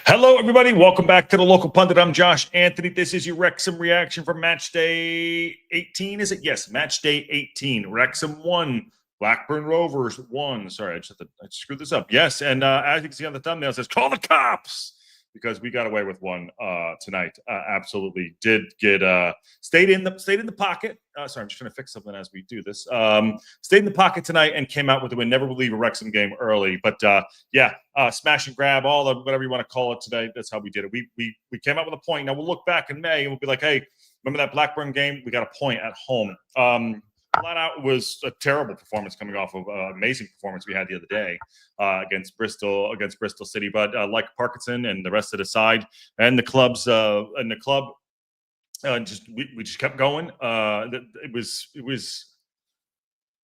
Hello, everybody. Welcome back to the Local Pundit. I'm Josh Anthony. This is your Wrexham reaction for match day 18, is it? Yes, match day 18. Wrexham 1, Blackburn Rovers 1. Sorry, I screwed this up. Yes, and as you can see on the thumbnail, it says, call the cops, because we got away with one tonight. Absolutely did get stayed in the pocket. Sorry, I'm just trying to fix something as we do this. Stayed in the pocket tonight and came out with the win. Never will leave a Wrexham game early, but smash and grab, all the whatever you want to call it today. That's how we did it. We came out with a point. Now we'll look back in May and we'll be like, hey, remember that Blackburn game? We got a point at home. Flat out was a terrible performance coming off of amazing performance we had the other day against Bristol City. But like Parkinson and the rest of the side and the clubs we just kept going. It was.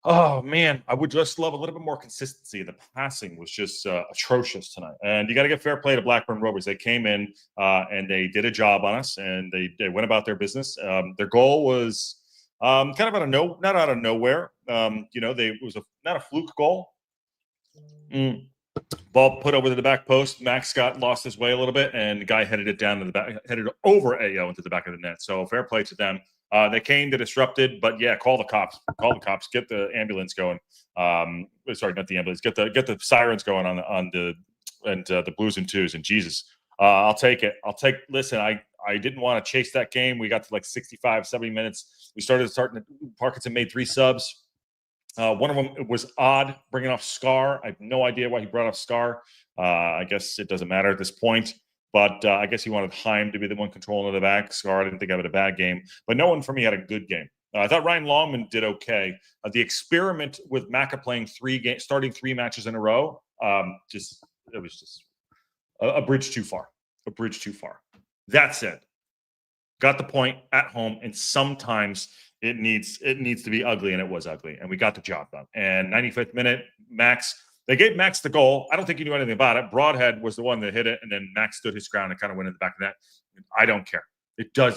Oh man, I would just love a little bit more consistency. The passing was just atrocious tonight, and you got to get fair play to Blackburn Rovers. They came in and they did a job on us, and they went about their business. Their goal was kind of not out of nowhere. It was not a fluke goal. Ball put over to the back post. Max Scott lost his way a little bit, and the guy headed it down to the back, headed over AO into the back of the net. So fair play to them. They came to disrupted, but yeah, call the cops. Call the cops. Get the ambulance going. Sorry, not the ambulance. Get the sirens going on the blues and twos. And Jesus, I'll take it. Listen, I didn't want to chase that game. We got to like 65, 70 minutes. We starting. Parkinson made 3 subs. One of them was odd, bringing off Scar. I have no idea why he brought off Scar. I guess it doesn't matter at this point. But I guess he wanted Heim to be the one controlling the back. Scar, I didn't think I had a bad game. But no one for me had a good game. I thought Ryan Longman did okay. The experiment with Macca playing starting 3 matches in a row, it was just a bridge too far. A bridge too far. That said, got the point at home, and sometimes it needs to be ugly, and it was ugly, and we got the job done. And 95th minute, they gave Max the goal. I don't think he knew anything about it. Broadhead was the one that hit it, and then Max stood his ground and kind of went in the back of that. I don't care.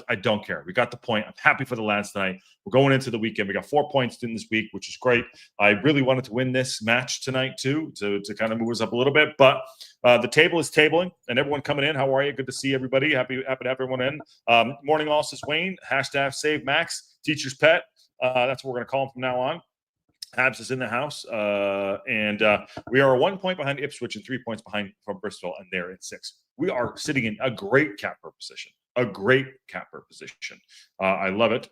I don't care. We got the point. I'm happy for the lads tonight. We're going into the weekend. We got 4 points in this week, which is great. I really wanted to win this match tonight too, to kind of move us up a little bit. But the table is tabling, and everyone coming in. How are you? Good to see everybody. Happy to have everyone in. Morning all, says Wayne. # save Max. Teacher's pet. That's what we're going to call him from now on. Habs is in the house, and we are 1 point behind Ipswich and 3 points behind from Bristol, and they're at 6. We are sitting in a great capper position. I love it.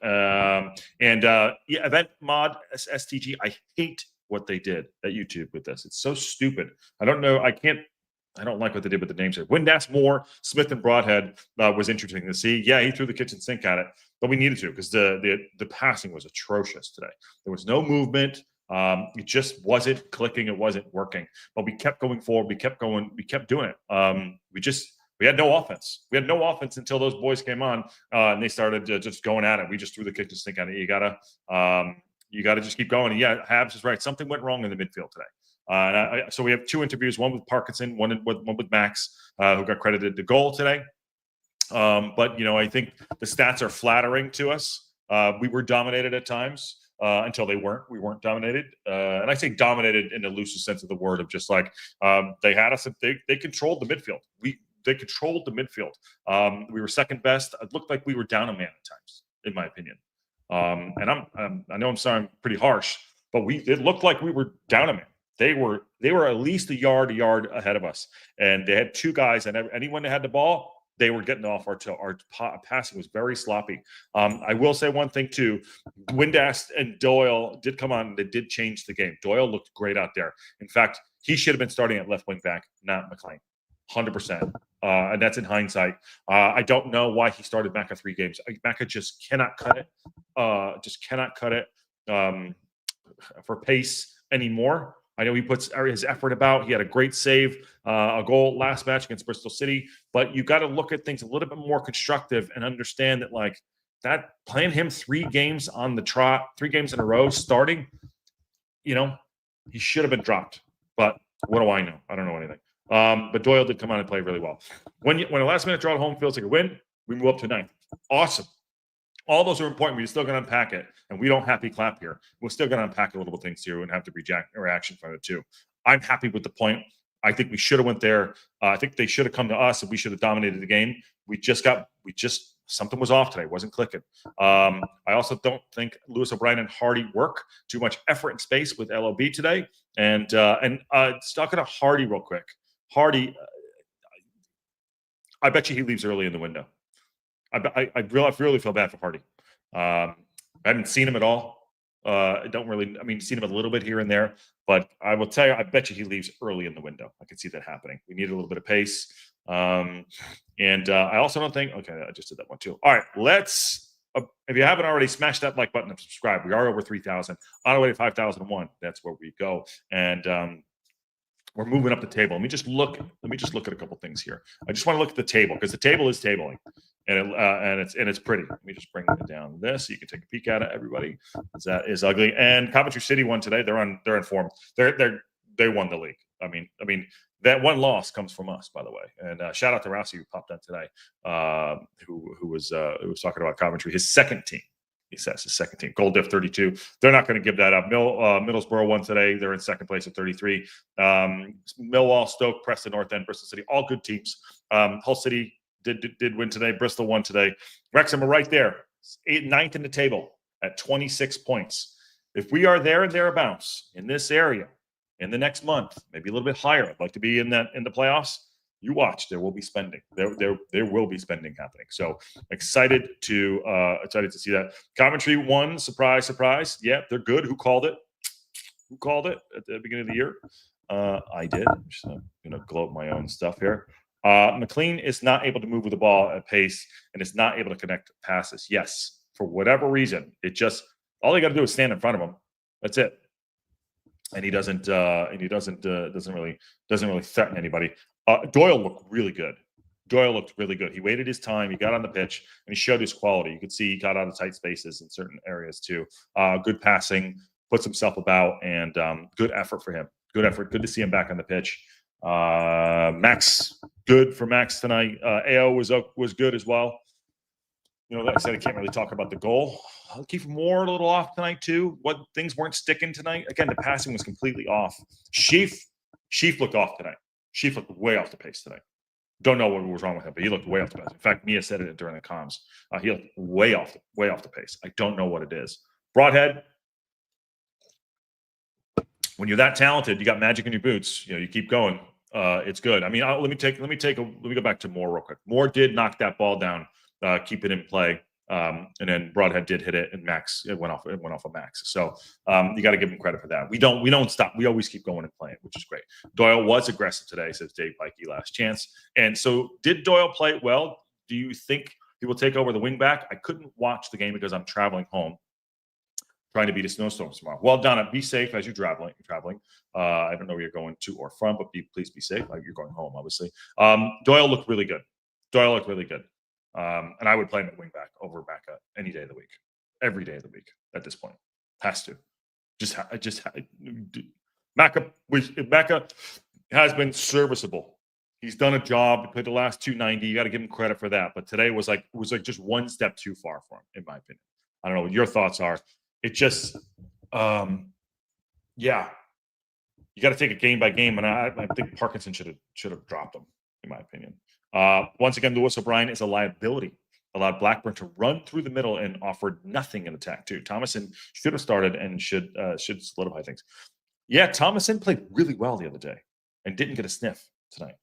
Event mod STG. I hate what they did at YouTube with this. It's so stupid. I don't know. I don't like what they did with the names here. Windass, Moore, Smith, and Broadhead was interesting to see. Yeah, he threw the kitchen sink at it, but we needed to because the passing was atrocious today. There was no movement. It just wasn't clicking. It wasn't working. But we kept going forward. We kept going. We kept doing it. We had no offense. We had no offense until those boys came on and they started just going at it. We just threw the kitchen sink at it. You gotta just keep going. And yeah, Habs is right. Something went wrong in the midfield today. So we have 2 interviews, one with Parkinson, one with Max, who got credited the goal today. But I think the stats are flattering to us. We were dominated at times until they weren't. We weren't dominated, and I say dominated in the loosest sense of the word, of just like they had us. They controlled the midfield. They controlled the midfield. We were second best. It looked like we were down a man at times, in my opinion. And I know I'm sounding pretty harsh, but it looked like we were down a man. They were at least a yard ahead of us, and they had 2 guys. And anyone that had the ball, they were getting off our toe. Our passing was very sloppy. I will say one thing too: Windass and Doyle did come on. They did change the game. Doyle looked great out there. In fact, he should have been starting at left wing back, not McLean. 100%. And that's in hindsight. I don't know why he started Macca 3 games. Macca just cannot cut it. For pace anymore. I know he puts his effort about. He had a great save, a goal last match against Bristol City. But you got to look at things a little bit more constructive and understand that playing him 3 games on the trot, 3 games in a row, starting, he should have been dropped. But what do I know? I don't know anything. But Doyle did come on and play really well. When a last-minute draw at home feels like a win, we move up to 9th. Awesome. All those are important. We're still going to unpack it, and we don't happy clap here. We're still going to unpack a little bit things here and have to reaction from it too. I'm happy with the point. I think we should have went there. I think they should have come to us and we should have dominated the game. Something was off today. It wasn't clicking. I also don't think Lewis O'Brien and Hardy work. Too much effort and space with LOB today. And talking to Hardy real quick. Hardy, I bet you he leaves early in the window. I really feel bad for Hardy. I haven't seen him at all. Seen him a little bit here and there, but I will tell you, I bet you he leaves early in the window. I can see that happening. We need a little bit of pace. I also don't think, okay, I just did that one too. All right, let's, if you haven't already, smash that like button and subscribe. We are over 3,000, on our way to 5,001. That's where we go. And we're moving up the table. Let me just look at a couple things here. I just want to look at the table because the table is tabling, and it's pretty. Let me just bring it down this so you can take a peek at it, everybody. That is ugly. And Coventry City won today. They're in form. They won the league. I mean that one loss comes from us, by the way. And shout out to Rousey who popped on today, who was talking about Coventry, his second team. He says his second team. Goal diff 32. They're not going to give that up. Middlesbrough won today. They're in second place at 33. Millwall, Stoke, Preston North End, Bristol City, all good teams. Hull City did win today. Bristol won today. Wrexham are right there, 9th in the table at 26 points. If we are there and thereabouts in this area in the next month, maybe a little bit higher, I'd like to be in the playoffs. You watch, there will be spending. There will be spending happening. So excited to see that. Coventry won. Surprise, surprise. Yeah, they're good. Who called it? Who called it at the beginning of the year? I did. I'm just gonna gloat my own stuff here. McLean is not able to move with the ball at pace and is not able to connect passes. Yes, for whatever reason, all they got to do is stand in front of him. That's it. And he doesn't really threaten anybody. Doyle looked really good. He waited his time. He got on the pitch and he showed his quality. You could see he got out of tight spaces in certain areas too. Good passing, puts himself about, and good effort for him. Good effort. Good to see him back on the pitch. Max, good for Max tonight. AO was good as well. Like I said, I can't really talk about the goal. Keith Moore a little off tonight too. What things weren't sticking tonight? Again, the passing was completely off. Sheaf looked off tonight. Sheaf looked way off the pace tonight. Don't know what was wrong with him, but he looked way off the pace. In fact, Mia said it during the comms. He looked way off the pace. I don't know what it is. Broadhead, when you're that talented, you got magic in your boots. You keep going. It's good. I mean, let me go back to Moore real quick. Moore did knock that ball down, keep it in play. And then Broadhead did hit it, and it went off of Max. So you got to give him credit for that. We don't stop. We always keep going and playing, which is great. Doyle was aggressive today, says Dave Pikey, last chance. And so did Doyle play it well? Do you think he will take over the wing back? I couldn't watch the game because I'm traveling home, trying to beat a snowstorm tomorrow. Well, Donna, be safe as you're traveling. I don't know where you're going to or from, but please be safe. You're going home, obviously. Doyle looked really good. And I would play him at wing back over Macca any day of the week, every day of the week at this point. Has to. Macca has been serviceable. He's done a job. He played the last 290. You got to give him credit for that. But today was like just one step too far for him, in my opinion. I don't know what your thoughts are. It just, you got to take it game by game, and I think Parkinson should have dropped him, in my opinion. Once again, Lewis O'Brien is a liability. Allowed Blackburn to run through the middle and offered nothing in attack too. Thomason should have started and should solidify things. Yeah, Thomason played really well the other day and didn't get a sniff tonight.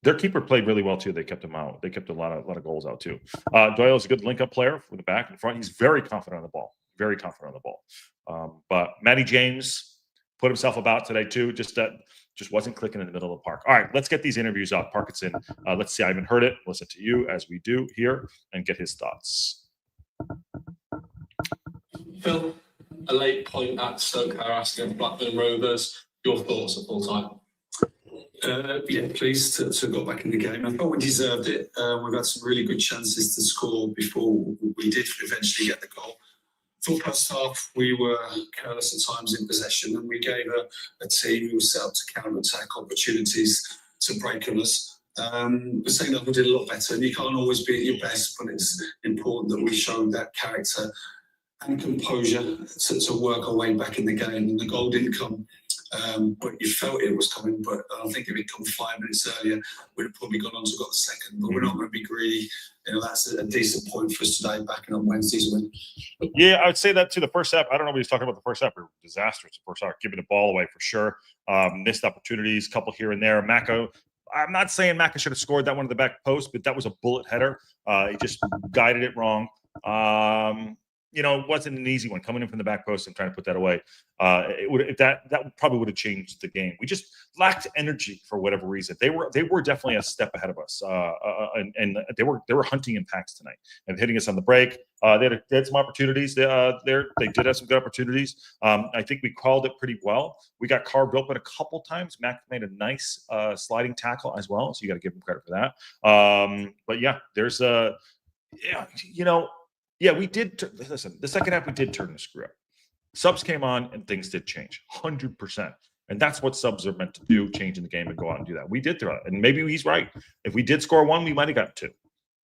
Their keeper played really well too. They kept him out. They kept a lot of goals out too. Doyle is a good link-up player for the back and front. He's very confident on the ball. But Matty James put himself about today too. Just wasn't clicking in the middle of the park. All right, let's get these interviews up. Parkinson, let's see. I haven't heard it. Listen to you as we do here and get his thoughts. Phil, a late point at Stoke Harass against Blackburn Rovers. Your thoughts at full time? Pleased to go back in the game. I thought we deserved it. We've had some really good chances to score before we did eventually get the goal. For the first half, we were careless at times in possession, and we gave a team who was set up to counter-attack opportunities to break on us. The second half, we did a lot better, and you can't always be at your best, but it's important that we showed that character and composure to work our way back in the game, and the goal didn't come but you felt it was coming. But I think if it come 5 minutes earlier, we'd have probably gone on to got the second. But we're not going to be greedy. That's a decent point for us today, backing up Wednesday's win. Yeah, I would say that to the first half. I don't know what he's talking about the first half. We were disastrous the first half, giving the ball away for sure. Missed opportunities, couple here and there. Mako, I'm not saying Mako should have scored that one at the back post, but that was a bullet header. He just guided it wrong. It wasn't an easy one coming in from the back post and trying to put that away. That probably would have changed the game. We just lacked energy for whatever reason. They were definitely a step ahead of us, and they were hunting in packs tonight and hitting us on the break. They had some opportunities. They did have some good opportunities. I think we called it pretty well. We got carved open a couple times. Mac made a nice sliding tackle as well, so you got to give him credit for that. But yeah, there's we did. Listen, the second half we did turn the screw up. Subs came on and things did change 100%. And that's what subs are meant to do, change in the game and go out and do that. We did throw it. And maybe he's right. If we did score one, we might have got two.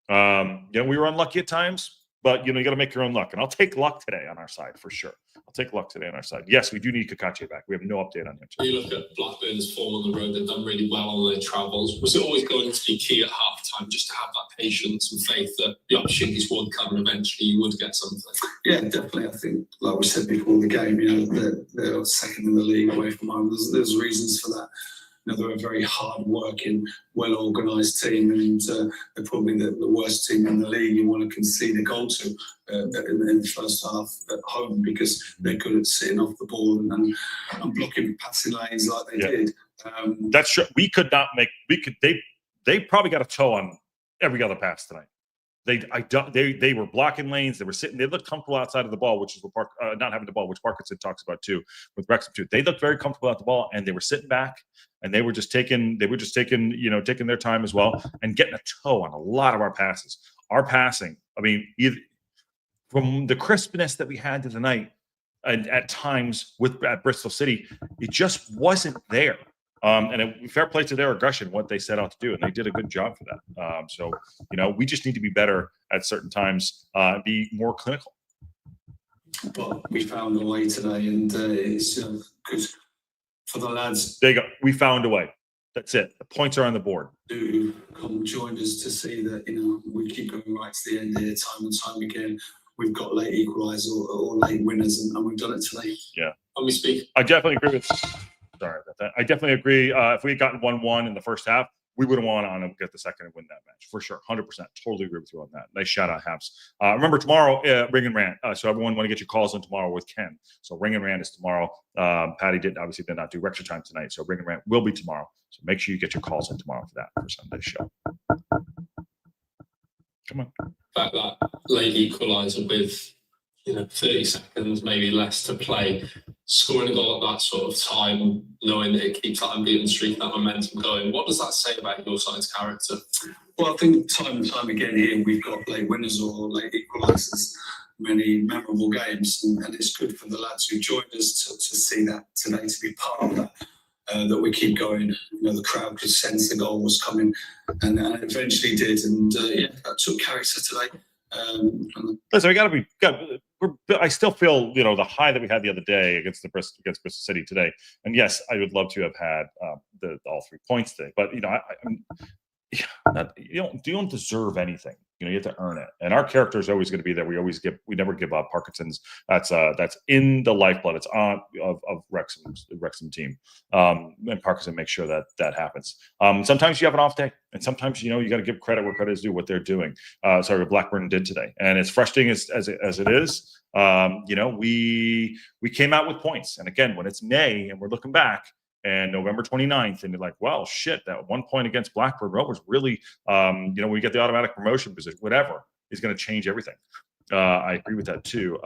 We were unlucky at times, but you got to make your own luck. And I'll take luck today on our side for sure. I'll take luck today on our side. Yes, we do need Kakache back. We have no update on him. You look at Blackburn's form on the road, they've done really well on their travels. Was it always going to be key at half-time just to have that patience and faith that the opportunities would come and eventually you would get something? Yeah, definitely. I think, like we said before the game, they're second in the league away from home. There's reasons for that. They're a very hard-working, well-organised team, and they're probably the worst team in the league you want to concede a goal to in the first half at home, because they're good at sitting off the ball and blocking passing lanes like they did. That's true. We could not make. They probably got a toe on every other pass tonight. They were blocking lanes. They were sitting. They looked comfortable outside of the ball, which is what not having the ball, which Parkinson talks about too with Wrexham too. They looked very comfortable at the ball, and they were sitting back, and they were just taking their time as well and getting a toe on a lot of our passes. Our passing, I mean, from the crispness that we had tonight, and at times at Bristol City, it just wasn't there. Fair play to their aggression, what they set out to do, and they did a good job for that. We just need to be better at certain times, be more clinical. But we found a way today, and it's good for the lads. There you go. We found a way. That's it. The points are on the board. Who come join us to see that we keep going right to the end here, time and time again. We've got late equalisers or late winners, and we've done it today. Yeah. And we speak. I definitely agree with. Sorry about that. I definitely agree. If we had gotten 1-1 in the first half, we would have won on and get the second and win that match for sure. 100%. Totally agree with you on that. Nice shout out, Habs. Remember tomorrow, Ring and Rant. So everyone want to get your calls in tomorrow with Ken. So Ring and Rant is tomorrow. Patty did not do Rextra time tonight. So Ring and Rant will be tomorrow. So make sure you get your calls in tomorrow for that for Sunday's show. Come on. That late equaliser with 30 seconds, maybe less to play, scoring a goal at that sort of time, knowing that it keeps that unbeaten streak, that momentum going. What does that say about your side's character? Well, I think time and time again here, we've got late winners or late equalisers, many memorable games, and it's good for the lads who joined us to see that today, to be part of that. That we keep going. The crowd could sense the goal was coming, and it eventually did. And that took character today. Listen, I still feel the high that we had the other day against Bristol City today. And yes, I would love to have had all 3 points today. But you don't deserve anything. You have to earn it. And our character is always going to be there. We never give up. Parkinson's that's in the lifeblood. It's on of the Wrexham team. And Parkinson makes sure that happens. Sometimes you have an off day, and sometimes you got to give credit where credit is due. What they're doing. Sorry, what Blackburn did today, and as frustrating as it is. We came out with points, and again, when it's May and we're looking back. And November 29th, and you're like, well, shit, that 1 point against Blackburn was really, we get the automatic promotion position, whatever is going to change everything. I agree with that too.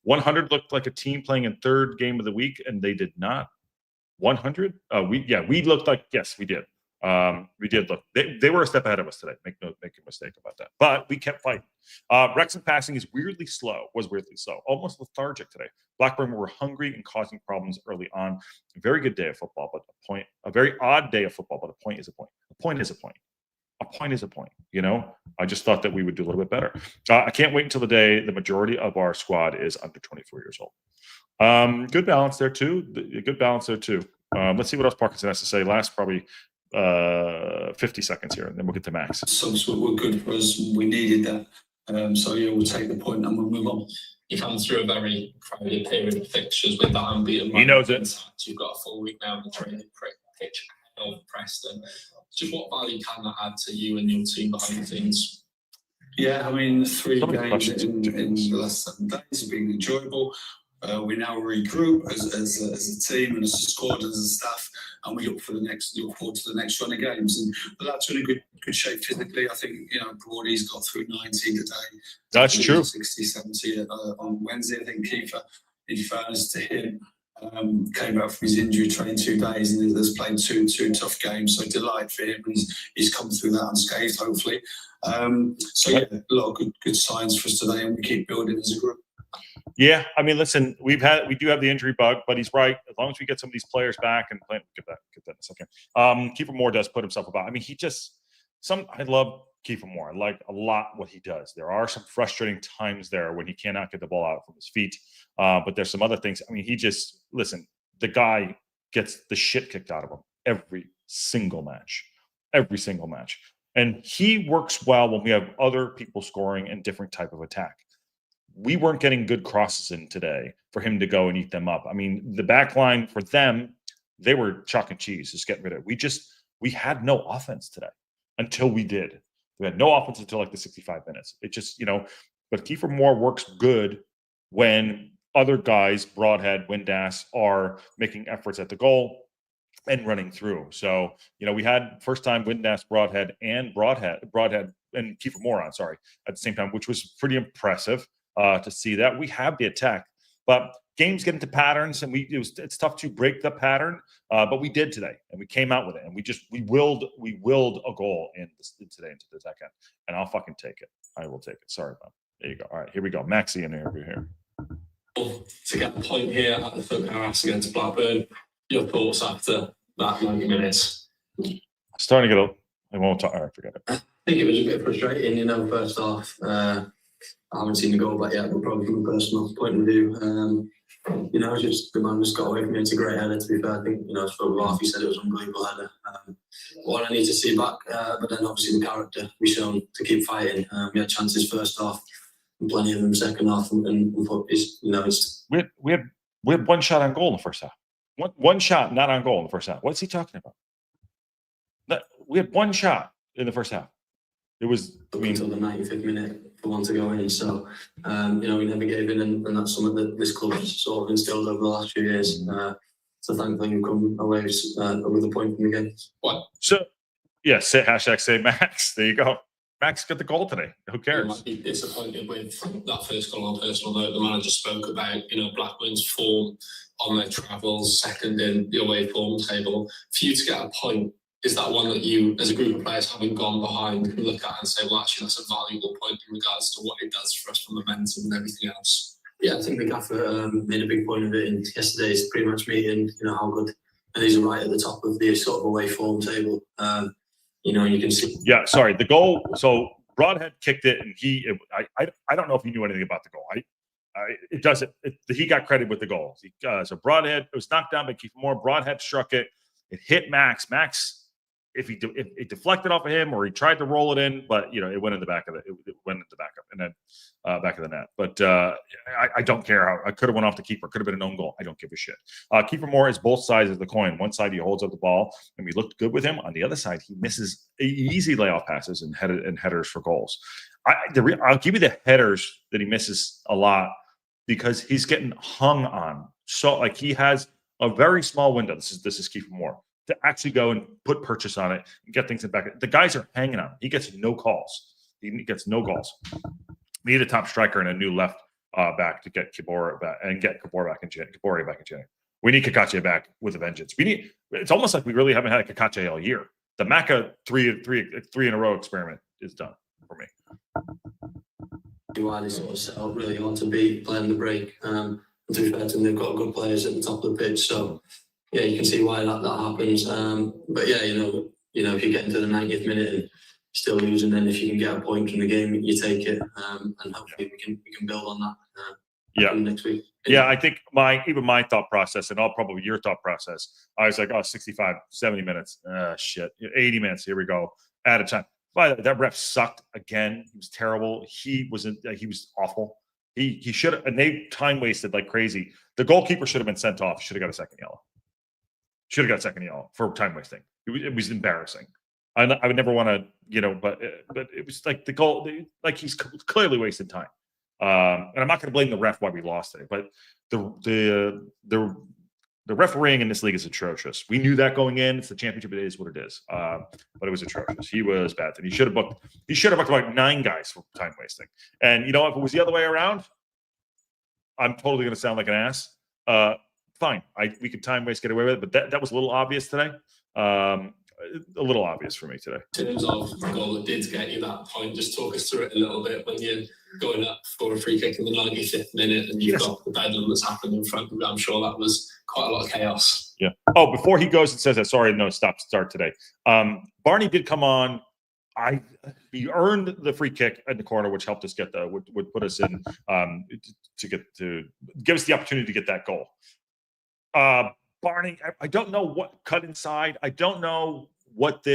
100 looked like a team playing in third game of the week, and they did not. 100? We looked like, yes, we did. We did look. They were a step ahead of us today. Make a mistake about that. But we kept fighting. Wrexham passing was weirdly slow, almost lethargic today. Blackburn were hungry and causing problems early on. A very good day of football, but a very odd day of football, but a point is a point. A point is a point. a point is a point, you know. I just thought that we would do a little bit better. I can't wait until the day the majority of our squad is under 24 years old. Good balance there too. Good balance there too. Let's see what else Parkinson has to say. Last probably 50 seconds here, and then we'll get to Max. Subs were good for us. We needed that. So yeah, we'll take the point and we'll move on. You come through a very crowded period of fixtures with that unbeaten. He knows it. You've got a full week now in the training pitch of Preston. Just what value can that add to you and your team behind the scenes? Yeah, I mean, 3 So many games questions. in the last 7 days have been enjoyable. We now regroup as a team and as a squad, as a staff, and we look forward to the next run of games. And the lads are in good shape physically. I think, you know, Brody's got through 90 today. That's true. 60, 70 on Wednesday. I think Kiefer, in fairness to him, came out from his injury, trained 2 days, and has played two tough games. So delight for him. He's come through that unscathed, hopefully. So yeah, a lot of good signs for us today, and we keep building as a group. Yeah, I mean, listen, we do have the injury bug, but he's right. As long as we get some of these players back and play, get that in a second. Kiefer Moore does put himself about. I mean, I love Kiefer Moore. I like a lot what he does. There are some frustrating times there when he cannot get the ball out from his feet. But there's some other things. I mean, the guy gets the shit kicked out of him every single match. And he works well when we have other people scoring and different type of attack. We weren't getting good crosses in today for him to go and eat them up. I mean, the back line for them, they were chalk and cheese, just getting rid of it. We had no offense today until we did. We had no offense until like the 65 minutes. It just, you know, but Kiefer Moore works good when other guys, Broadhead, Windass, are making efforts at the goal and running through. So, you know, we had first time Windass, Broadhead and Kiefer Moore on, sorry, at the same time, which was pretty impressive. To see that we have the attack, but games get into patterns, and it's tough to break the pattern. But we did today, and we came out with it, and we willed a goal today into the attack end, and I'll fucking take it. I will take it. Sorry, man. There you go. All right, here we go. Maxi in over here. To get the point here at the Folk House against Blackburn, your thoughts after that 90 minutes? Starting to get I won't talk. All right, forget it. I think it was a bit frustrating, you know, first half. I haven't seen the goal back yet, but probably from a personal point of view, you know, just the man just got away from me. It's a great header, to be fair. I think, you know, I spoke with Ralph, he said it was an unbelievable header. One I need to see back, but then obviously the character we shown to keep fighting. We had chances first half and plenty of them second half, and you know, it's we had one shot on goal in the first half. One shot not on goal in the first half. What's he talking about? We had one shot in the first half. It was until the 95th minute for one to go in. So, you know, we never gave in, and that's something that this club has sort of instilled over the last few years. So thankfully we've come away with a point from the game. What? So, yeah, say Max. There you go. Max got the goal today. Who cares? You might be disappointed with that first goal on a personal note. The manager spoke about, you know, Blackburn's form on their travels, second in the away form table. For you to get a point, is that one that you, as a group of players, having gone behind, can look at and say, well, actually, that's a valuable point in regards to what it does for us for momentum and everything else? Yeah, I think the gaffer made a big point of it in yesterday's pre-match meeting, you know, how good, and he's right at the top of the sort of away form table. You know, you can see. Yeah, sorry, the goal. So Broadhead kicked it, and I don't know if he knew anything about the goal. He got credit with the goal. So Broadhead, it was knocked down by Kiefer Moore. Broadhead struck it. It hit Max. If it deflected off of him or he tried to roll it in, but you know it went in the back of it went in the backup and then back of the net. But I don't care how I could have went off the keeper. Could have been an own goal. I don't give a shit. Kiefer Moore is both sides of the coin. One side he holds up the ball and we looked good with him. On the other side he misses easy layoff passes and headers for goals. I'll give you the headers that he misses a lot because he's getting hung on. So like he has a very small window. This is Kiefer Moore. To actually go and put purchase on it and get things in back. The guys are hanging on him. He gets no calls. He gets no goals. We need a top striker and a new left back to get Kabore back and get Kabore back in January. We need Kakache back with a vengeance. It's almost like we really haven't had Kakache all year. The Maka three in a row experiment is done for me. Why they sort of set up really hard to beat, playing the break. To be fair to them, they've got good players at the top of the pitch, so yeah, you can see why that happens. But yeah, you know, if you get into the 90th minute and still losing. Then if you can get a point from the game, you take it, and hopefully we can build on that. Next week. Yeah, I think my thought process, and all probably your thought process, I was like, 65, 70 minutes. Shit. 80 minutes. Here we go. At a time. But that ref sucked again. He was terrible. He was awful. He should have, and they time wasted like crazy. The goalkeeper should have been sent off. Should have got a second yellow. Should have got a second yellow for time wasting. It was embarrassing. I would never want to, but it was like the goal, like he's clearly wasted time. And I'm not going to blame the ref why we lost today, but the refereeing in this league is atrocious. We knew that going in. It's the championship. It is what it is. But it was atrocious. He was bad. And he should have booked like 9 guys for time wasting. And if it was the other way around, I'm totally going to sound like an ass. Fine. We could time waste, get away with it. But that was a little obvious today. A little obvious for me today. In terms of the goal that did get you that point, just talk us through it a little bit when you're going up for a free kick in the 95th minute and you've got the bedlam that's happened in front of you. I'm sure that was quite a lot of chaos. Yeah. Oh, before he goes and says that, sorry, no, start today. Barney did come on. He earned the free kick in the corner, which helped us get would put us in to give us the opportunity to get that goal. Barney, I don't know what cut inside. I don't know what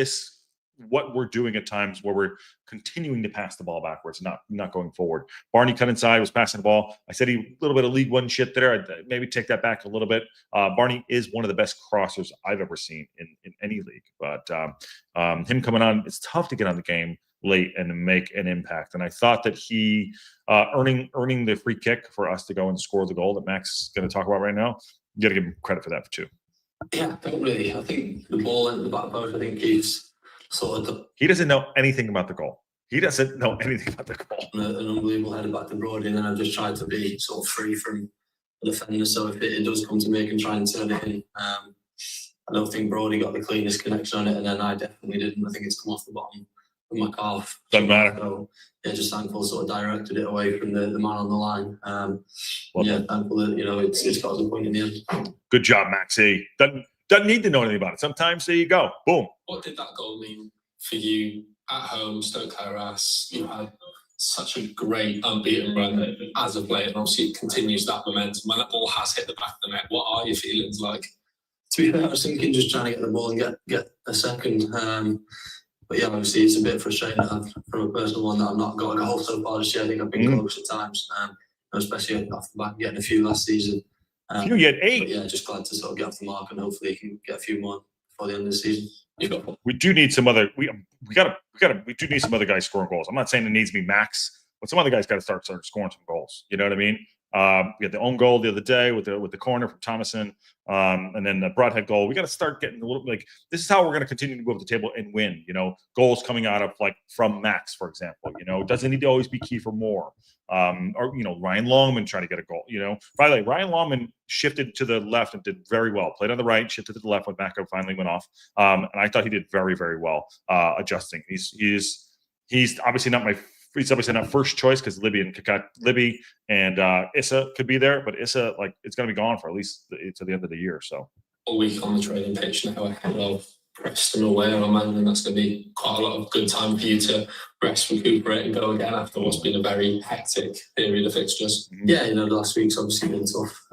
we're doing at times where we're continuing to pass the ball backwards, not going forward. Barney cut inside, was passing the ball. I said a little bit of League One shit there. I'd maybe take that back a little bit. Barney is one of the best crossers I've ever seen in any league. But him coming on, it's tough to get on the game late and make an impact. And I thought that he earning the free kick for us to go and score the goal that Max is going to talk about right now. You got to give him credit for that too. Yeah, don't really. I think the ball into the back post, I think he's sort of he doesn't know anything about the goal. He doesn't know anything about the goal. An unbelievable header back to Brody, and then I've just tried to be sort of free from the defender. So if it does come to me, I can try and turn it in. I don't think Brody got the cleanest connection on it, and then I definitely didn't. I think it's come off the bottom of my calf. Doesn't matter. So yeah, just thankful sort of directed it away from the man on the line. Thankful that it's got us a point in the end. Good job, Maxie. Doesn't need to know anything about it. Sometimes there you go, boom. What did that goal mean for you at home, Stoke Claras? You had such a great unbeaten run as of late, and obviously it continues that momentum. When that ball has hit the back of the net, what are your feelings like? To be fair, I was thinking just trying to get the ball and get a second. But yeah, obviously it's a bit frustrating from a personal one that I've not got a goal so far this year. I think I've been close at times, especially off the back, getting a few last season. You get 8. Yeah, just glad to sort of get off the mark and hopefully can get a few more before the end of the season. We do need some other. We do need some other guys scoring goals. I'm not saying it needs to be Max, but some other guys got to start scoring some goals. You know what I mean? We had the own goal the other day with the corner from Thomason, and then the Broadhead goal. We got to start getting a little like this is how we're going to continue to move up the table and win. Goals coming out of from Max, for example. It doesn't need to always be Kiefer Moore. Or Ryan Longman trying to get a goal. By the way, Ryan Longman shifted to the left and did very well. Played on the right, shifted to the left when Macco finally went off. And I thought he did very, very well adjusting. He's obviously not first choice because Libby and Issa could be there, but Issa it's going to be gone for at least to the end of the year. So all week on the training pitch now ahead of Preston away, I imagine that's going to be quite a lot of good time for you to rest, recuperate, and go again after what's been a very hectic period of fixtures. Yeah, the last week's obviously been tough.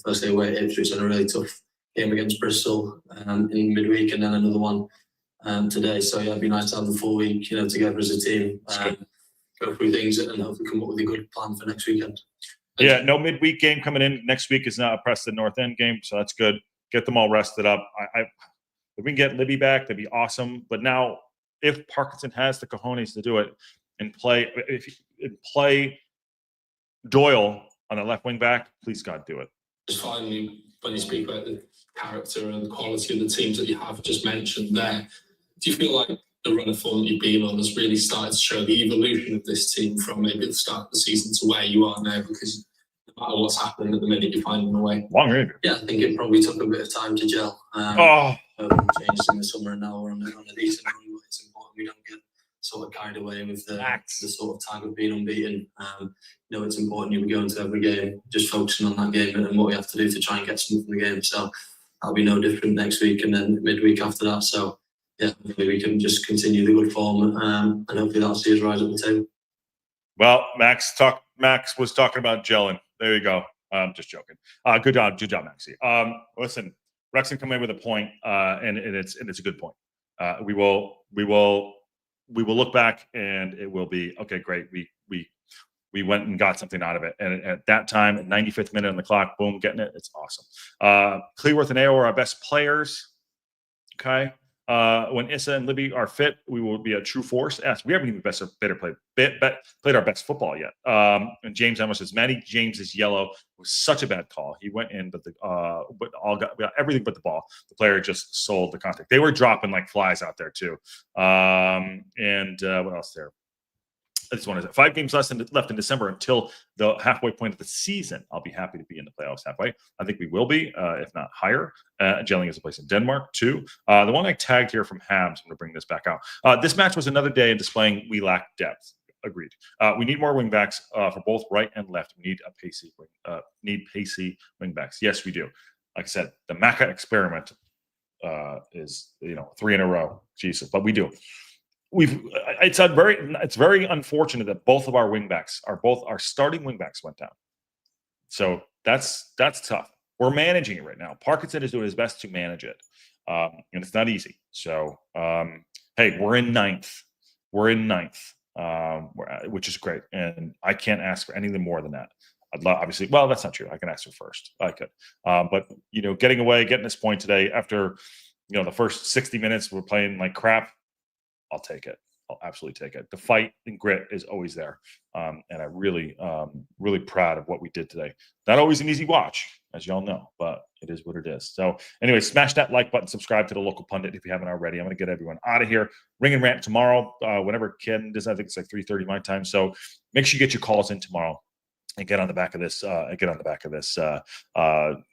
Firstly away at Ipswich and a really tough game against Bristol in midweek, and then another one today. So yeah, it'd be nice to have the full week, together as a team, go through things and hopefully come up with a good plan for next weekend. Yeah, no midweek game coming in. Next week is not a Preston North End game, so that's good. Get them all rested up. If we can get Libby back, that'd be awesome. But now, if Parkinson has the cojones to do it and play Doyle on the left wing back, please God, do it. Just finally, when you speak about the character and the quality of the teams that you have just mentioned there, do you feel like the run of form that you've been on has really started to show the evolution of this team from maybe the start of the season to where you are now? Because no matter what's happening at the minute, you're finding a way. Long range. Yeah, I think it probably took a bit of time to gel. Changed in the summer, and now we're on a decent run. It's important we don't get sort of carried away with the sort of tag of being unbeaten. It's important you go into every game just focusing on that game and what we have to do to try and get something from the game. So that'll be no different next week and then midweek after that. So yeah, hopefully we can just continue the good form, and hopefully that'll see us rise up the table. Well, Max was talking about gelling. There you go. I'm just joking. Good job, Maxie. Listen, Wrexham come in with a point, and it's a good point. We will look back, and it will be okay. Great, we went and got something out of it, and at that time, at 95th minute on the clock, boom, getting it. It's awesome. Clearworth and Ao are our best players. Okay. When Issa and Libby are fit, we will be a true force. Yes, we haven't even played our best football yet. And James Amos says, Matty James is yellow. It was such a bad call. He went in, but we got everything but the ball. The player just sold the contact. They were dropping like flies out there too. What else there? This one is 5 games left in December until the halfway point of the season. I'll be happy to be in the playoffs halfway. I think we will be, if not higher. Gelling is a place in Denmark too. The one I tagged here from Habs, I'm going to bring this back out. This match was another day in displaying we lack depth. Agreed. We need more wingbacks for both right and left. We need pacey wingbacks. Yes, we do. Like I said, the Maka experiment is 3 in a row. Jesus, but we do. It's very unfortunate that both of our wingbacks our starting wingbacks went down. So that's tough. We're managing it right now. Parkinson is doing his best to manage it, and it's not easy. So hey, we're in ninth. Which is great, and I can't ask for anything more than that. I'd love, obviously. Well, that's not true. I can ask for first. I could, but getting this point today after the first 60 minutes we're playing like crap. I'll take it. I'll absolutely take it. The fight and grit is always there. And I'm really proud of what we did today. Not always an easy watch, as y'all know, but it is what it is. So anyway, smash that like button, subscribe to the local pundit if you haven't already. I'm going to get everyone out of here. Ring and rant tomorrow, whenever Ken does. I think it's like 3:30 my time. So make sure you get your calls in tomorrow and get on the back of this,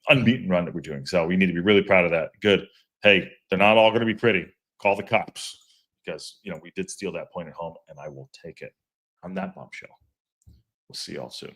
unbeaten run that we're doing. So we need to be really proud of that. Good. Hey, they're not all going to be pretty. Call the cops. Because we did steal that point at home, and I will take it on that bombshell. We'll see y'all soon.